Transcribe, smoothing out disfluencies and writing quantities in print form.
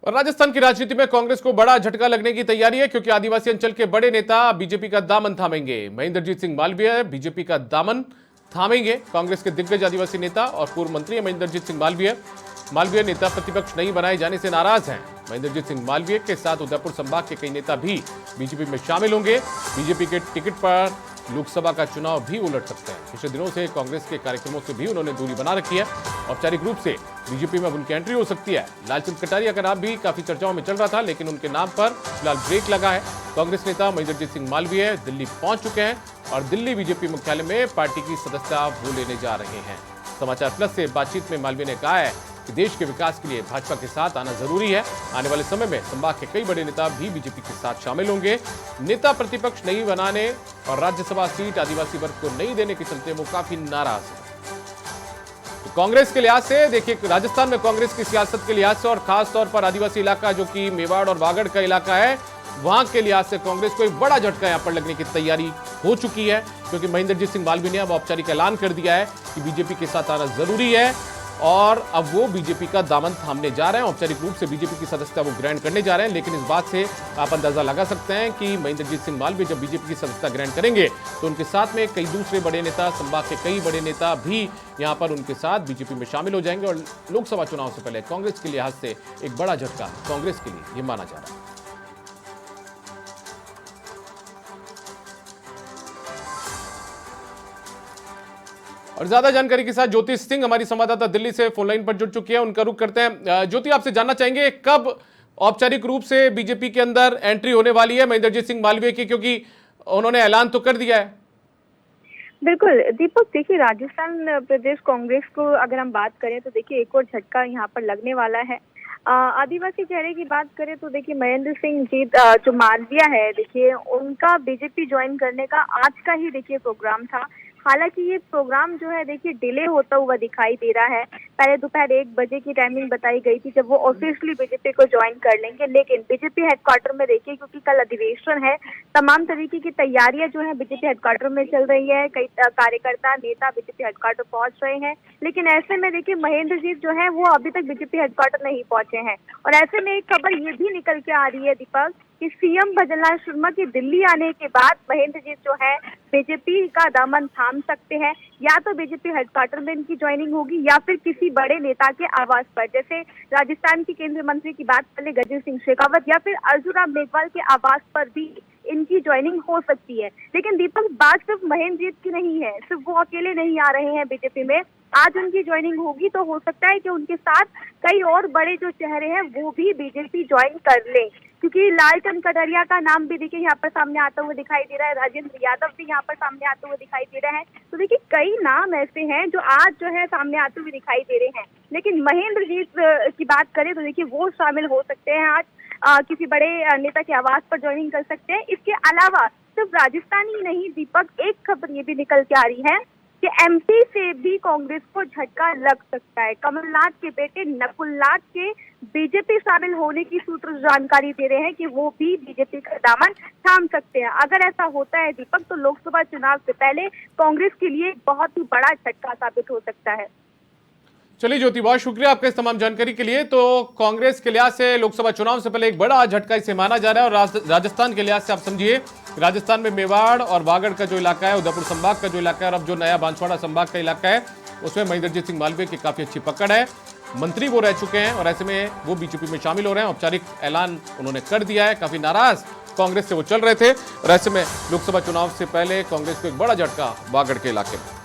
और राजस्थान की राजनीति में कांग्रेस को बड़ा झटका लगने की तैयारी है, क्योंकि आदिवासी अंचल के बड़े नेता बीजेपी का दामन थामेंगे। महेंद्रजीत सिंह मालवीय बीजेपी का दामन थामेंगे। कांग्रेस के दिग्गज आदिवासी नेता और पूर्व मंत्री महेंद्रजीत सिंह मालवीय नेता प्रतिपक्ष नहीं बनाए जाने से नाराज हैं। महेंद्रजीत सिंह मालवीय के साथ उदयपुर संभाग के कई नेता भी बीजेपी में शामिल होंगे। बीजेपी के टिकट पर लोकसभा का चुनाव भी उलट सकते हैं। पिछले दिनों से कांग्रेस के कार्यक्रमों से भी उन्होंने दूरी बना रखी है। औपचारिक रूप से बीजेपी में अब उनकी एंट्री हो सकती है। लालचंद कटारिया का नाम भी काफी चर्चाओं में चल रहा था, लेकिन उनके नाम पर फिलहाल ब्रेक लगा है। कांग्रेस नेता महेंद्रजीत सिंह मालवीय दिल्ली पहुंच चुके हैं और दिल्ली बीजेपी मुख्यालय में पार्टी की सदस्यता वो लेने जा रहे हैं। समाचार प्लस से बातचीत में मालवीय ने कहा है कि देश के विकास के लिए भाजपा के साथ आना जरूरी है। आने वाले समय में संभाग के कई बड़े नेता भी बीजेपी के साथ शामिल होंगे। नेता प्रतिपक्ष नहीं बनाने और राज्यसभा सीट आदिवासी वर्ग को नहीं देने के चलते वो काफी नाराज हैं। तो कांग्रेस के लिहाज से देखिए, राजस्थान में कांग्रेस की सियासत के लिहाज से और खास तौर पर आदिवासी इलाका जो कि मेवाड़ और वागड़ का इलाका है, वहां के लिहाज से कांग्रेस को एक बड़ा झटका यहां पर लगने की तैयारी हो चुकी है, क्योंकि महेंद्रजीत सिंह मालवीय ने अब औपचारिक ऐलान कर दिया है कि बीजेपी के साथ आना जरूरी है और अब वो बीजेपी का दामन थामने जा रहे हैं। औपचारिक रूप से बीजेपी की सदस्यता वो ग्रहण करने जा रहे हैं। लेकिन इस बात से आप अंदाजा लगा सकते हैं कि महेंद्रजीत सिंह मालवीय जब बीजेपी की सदस्यता ग्रहण करेंगे तो उनके साथ में कई दूसरे बड़े नेता, संभाग के कई बड़े नेता भी यहां पर उनके साथ बीजेपी में शामिल हो जाएंगे। और लोकसभा चुनाव से पहले कांग्रेस के लिहाज से एक बड़ा झटका कांग्रेस के लिए यह माना जा रहा है। और ज्यादा जानकारी के साथ ज्योति सिंह हमारी संवाददाता दिल्ली से फोन लाइन पर जुड़ चुकी है, उनका रुख करते हैं। ज्योति, आपसे जानना चाहेंगे कब औपचारिक रूप से बीजेपी के अंदर एंट्री होने वाली है महेंद्रजीत सिंह मालवीय की, क्योंकि उन्होंने ऐलान तो कर दिया है। बिल्कुल दीपक, देखिए राजस्थान प्रदेश कांग्रेस को अगर हम बात करें तो देखिए एक और झटका यहाँ पर लगने वाला है। आदिवासी चेहरे की बात करें तो देखिए महेंद्र सिंह जी जो मालवीय है, देखिए उनका बीजेपी ज्वाइन करने का आज का ही देखिए प्रोग्राम था। हालांकि ये प्रोग्राम जो है देखिए डिले होता हुआ दिखाई दे रहा है। पहले दोपहर 1 बजे की टाइमिंग बताई गई थी जब वो ऑफिशियली बीजेपी को ज्वाइन कर लेंगे, लेकिन बीजेपी हेडक्वार्टर में देखिए क्योंकि कल अधिवेशन है, तमाम तरीके की तैयारियां जो है बीजेपी हेडक्वार्टर में चल रही है। कई कार्यकर्ता नेता बीजेपी हेडक्वार्टर पहुंच रहे हैं, लेकिन ऐसे में देखिए महेंद्र जी जो है वो अभी तक बीजेपी हेडक्वार्टर नहीं पहुंचे हैं। और ऐसे में एक खबर ये भी निकल के आ रही है दीपक कि सीएम भजनलाल शर्मा के दिल्ली आने के बाद महेंद्र जी जो है बीजेपी का दामन थाम सकते हैं। या तो बीजेपी हेडक्वार्टर में इनकी ज्वाइनिंग होगी या फिर किसी बड़े नेता के आवास पर, जैसे राजस्थान के केंद्रीय मंत्री की बात कर ले गजेंद्र सिंह शेखावत, या फिर अर्जुन राम मेघवाल के आवास पर भी इनकी ज्वाइनिंग हो सकती है। लेकिन दीपक, बात सिर्फ महेंद्रजीत की नहीं है, सिर्फ वो अकेले नहीं आ रहे हैं बीजेपी में। आज उनकी ज्वाइनिंग होगी तो हो सकता है कि उनके साथ कई और बड़े जो चेहरे हैं वो भी बीजेपी ज्वाइन कर लें, क्योंकि लालचंद कटारिया का नाम भी देखिए यहाँ पर सामने आता हुआ दिखाई दे रहा है। राजेंद्र यादव भी यहाँ पर सामने आते हुए दिखाई दे रहा है। तो देखिए कई नाम ऐसे हैं जो आज जो है सामने आते हुए दिखाई दे रहे हैं। लेकिन महेंद्रजीत की बात करें तो देखिए वो शामिल हो सकते हैं आज, किसी बड़े नेता के आवास पर ज्वाइनिंग कर सकते हैं। इसके अलावा सिर्फ राजस्थान ही नहीं दीपक, एक खबर ये भी निकल के आ रही है कि एमपी से भी कांग्रेस को झटका लग सकता है। कमलनाथ के बेटे नकुलनाथ के बीजेपी शामिल होने की सूत्र जानकारी दे रहे हैं कि वो भी बीजेपी का दामन थाम सकते हैं। अगर ऐसा होता है दीपक तो लोकसभा चुनाव से पहले कांग्रेस के लिए बहुत ही बड़ा झटका साबित हो सकता है। चलिए ज्योति, बहुत शुक्रिया आपके इस तमाम जानकारी के लिए। तो कांग्रेस के लिहाज से लोकसभा चुनाव से पहले एक बड़ा झटका इसे माना जा रहा है। और राजस्थान के लिहाज से आप समझिए, राजस्थान में मेवाड़ और वागड़ का जो इलाका है, उदयपुर संभाग का जो इलाका है और अब जो नया बांसवाड़ा संभाग का इलाका है, उसमें महेंद्रजीत सिंह मालवीय की काफी अच्छी पकड़ है। मंत्री वो रह चुके हैं और ऐसे में वो बीजेपी में शामिल हो रहे हैं। औपचारिक ऐलान उन्होंने कर दिया है। काफी नाराज कांग्रेस से वो चल रहे थे और ऐसे में लोकसभा चुनाव से पहले कांग्रेस को एक बड़ा झटका वागड़ के इलाके में।